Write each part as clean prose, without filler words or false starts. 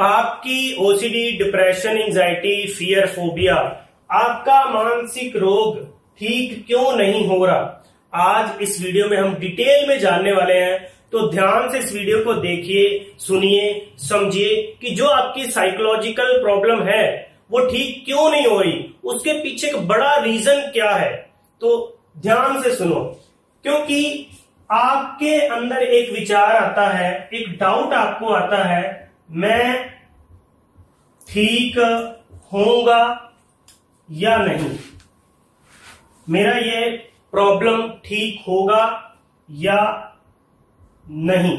आपकी OCD, depression, anxiety, fear, phobia, आपका मानसिक रोग ठीक क्यों नहीं हो रहा, आज इस वीडियो में हम डिटेल में जानने वाले हैं। तो ध्यान से इस वीडियो को देखिए, सुनिए, समझिए कि जो आपकी साइकोलॉजिकल प्रॉब्लम है वो ठीक क्यों नहीं हो रही, उसके पीछे एक बड़ा रीजन क्या है। तो ध्यान से सुनो, क्योंकि आपके अंदर एक विचार आता है, एक डाउट आपको आता है, मैं ठीक होऊंगा या नहीं, मेरा ये प्रॉब्लम ठीक होगा या नहीं,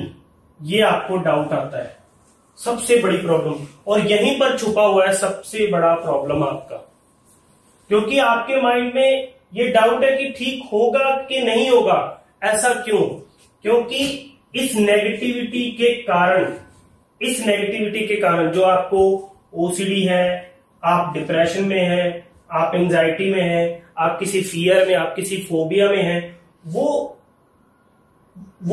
ये आपको डाउट आता है। सबसे बड़ी प्रॉब्लम, और यहीं पर छुपा हुआ है सबसे बड़ा प्रॉब्लम आपका, क्योंकि आपके माइंड में ये डाउट है कि ठीक होगा कि नहीं होगा। ऐसा क्यों? क्योंकि इस नेगेटिविटी के कारण जो आपको ओसीडी है, आप डिप्रेशन में है, आप एंजाइटी में है, आप किसी फियर में, आप किसी फोबिया में है, वो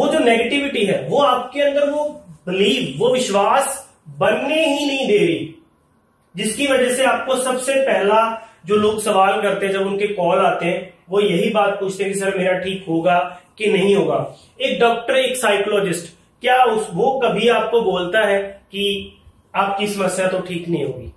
जो नेगेटिविटी है वो आपके अंदर वो बिलीव, वो विश्वास बनने ही नहीं दे रही, जिसकी वजह से आपको सबसे पहला जो लोग सवाल करते हैं जब उनके कॉल आते हैं वो यही बात पूछते हैं कि सर मेरा ठीक होगा कि नहीं होगा। एक डॉक्टर, एक साइकोलॉजिस्ट, क्या वो कभी आपको बोलता है कि आपकी समस्या तो ठीक नहीं होगी?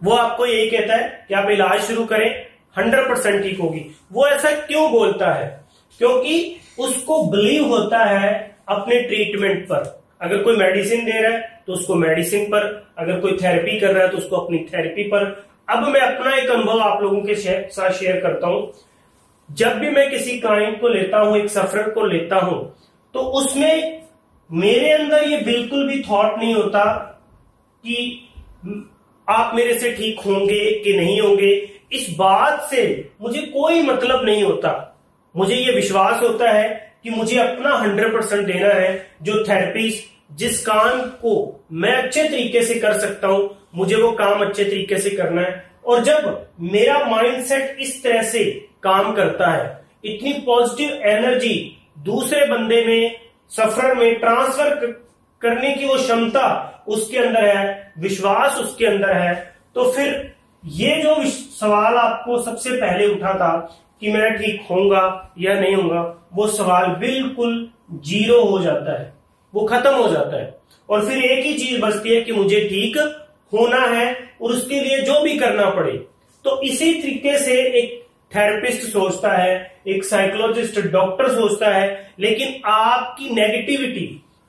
वो आपको यही कहता है कि आप इलाज शुरू करें, 100% ठीक होगी। वो ऐसा क्यों बोलता है? क्योंकि उसको बिलीव होता है अपने ट्रीटमेंट पर। अगर कोई मेडिसिन दे रहा है तो उसको मेडिसिन पर, अगर कोई थेरेपी कर रहा है तो उसको अपनी थेरेपी पर। अब मैं अपना एक अनुभव आप लोगों के साथ शेयर करता हूं। जब भी मैं किसी क्लाइंट को लेता हूं, एक सफरर को लेता हूं, तो उसमें मेरे अंदर ये बिल्कुल भी थॉट नहीं होता कि आप मेरे से ठीक होंगे कि नहीं होंगे। इस बात से मुझे कोई मतलब नहीं होता। मुझे ये विश्वास होता है कि मुझे अपना 100% देना है। जो थेरेपीज, जिस काम को मैं अच्छे तरीके से कर सकता हूं, मुझे वो काम अच्छे तरीके से करना है। और जब मेरा माइंडसेट इस तरह से काम करता है, इतनी पॉजिटिव एनर्जी दूसरे बंदे में, सफरर में ट्रांसफर करने की वो क्षमता उसके अंदर है, विश्वास उसके अंदर है, तो फिर ये जो सवाल आपको सबसे पहले उठा था कि मैं ठीक होऊंगा या नहीं होऊंगा, वो सवाल बिल्कुल जीरो हो जाता है, वो खत्म हो जाता है। और फिर एक ही चीज बचती है कि मुझे ठीक होना है और उसके लिए जो भी करना पड़े। तो इसी तरीके से एक थेरेपिस्ट सोचता है, एक साइकोलॉजिस्ट, डॉक्टर सोचता है। लेकिन आपकी नेगेटिविटी,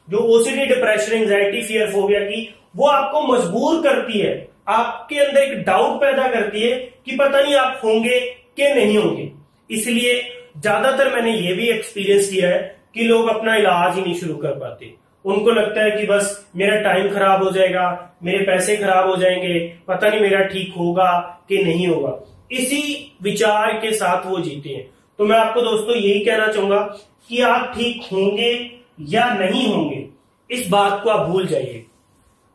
जो OCD, depression, anxiety, fear, phobia की, वो आपको मजबूर करती है, आपके अंदर एक डाउट पैदा करती है कि पता नहीं आप होंगे कि नहीं होंगे। इसलिए ज्यादातर मैंने ये भी एक्सपीरियंस किया है कि लोग अपना इलाज ही नहीं शुरू कर पाते। उनको लगता है कि बस मेरा टाइम खराब हो जाएगा, मेरे पैसे खराब हो जाएंगे, पता नहीं मेरा ठीक होगा कि नहीं होगा। इसी विचार के साथ वो जीते हैं। तो मैं आपको दोस्तों यही कहना चाहूंगा कि आप ठीक होंगे या नहीं होंगे, इस बात को आप भूल जाइए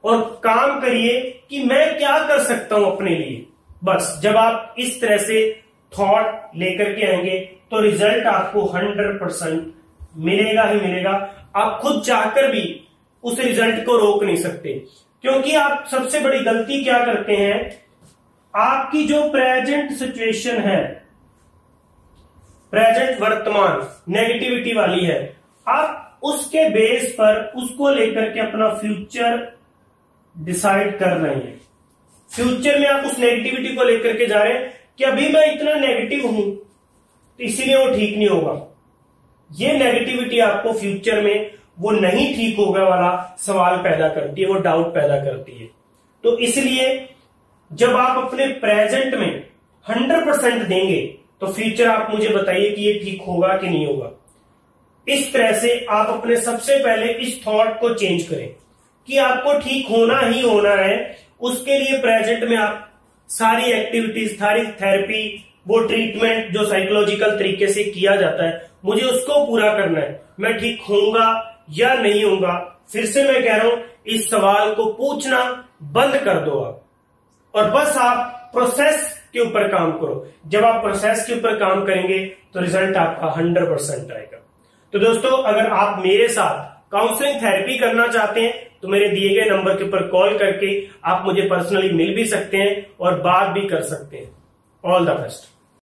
और काम करिए कि मैं क्या कर सकता हूं अपने लिए। बस जब आप इस तरह से थॉट लेकर के आएंगे तो रिजल्ट आपको 100% मिलेगा ही मिलेगा। आप खुद चाहकर भी उस रिजल्ट को रोक नहीं सकते, क्योंकि आप सबसे बड़ी गलती क्या करते हैं, आपकी जो प्रेजेंट सिचुएशन है, प्रेजेंट वर्तमान नेगेटिविटी वाली है, आप उसके बेस पर उसको लेकर के अपना फ्यूचर डिसाइड कर रहे हैं। फ्यूचर में आप उस नेगेटिविटी को लेकर के जा रहे हैं कि अभी मैं इतना नेगेटिव हूं तो इसीलिए वो ठीक नहीं होगा। ये नेगेटिविटी आपको फ्यूचर में वो नहीं ठीक होगा वाला सवाल पैदा करती है, वो डाउट पैदा करती है। तो इसलिए जब आप अपने प्रेजेंट में 100% देंगे तो फ्यूचर आप मुझे बताइए कि ये ठीक होगा कि नहीं होगा। इस तरह से आप अपने सबसे पहले इस थॉट को चेंज करें कि आपको ठीक होना ही होना है। उसके लिए प्रेजेंट में आप सारी एक्टिविटीज, सारी थेरेपी, वो ट्रीटमेंट जो साइकोलॉजिकल तरीके से किया जाता है, मुझे उसको पूरा करना है। मैं ठीक होऊंगा या नहीं होऊंगा, फिर से मैं कह रहा हूं, इस सवाल को पूछना बंद कर दो आप, और बस आप प्रोसेस के ऊपर काम करो। जब आप प्रोसेस के ऊपर काम करेंगे तो रिजल्ट आपका 100% आएगा। तो दोस्तों, अगर आप मेरे साथ काउंसलिंग थेरेपी करना चाहते हैं तो मेरे दिए गए नंबर के ऊपर कॉल करके आप मुझे पर्सनली मिल भी सकते हैं और बात भी कर सकते हैं। All the best.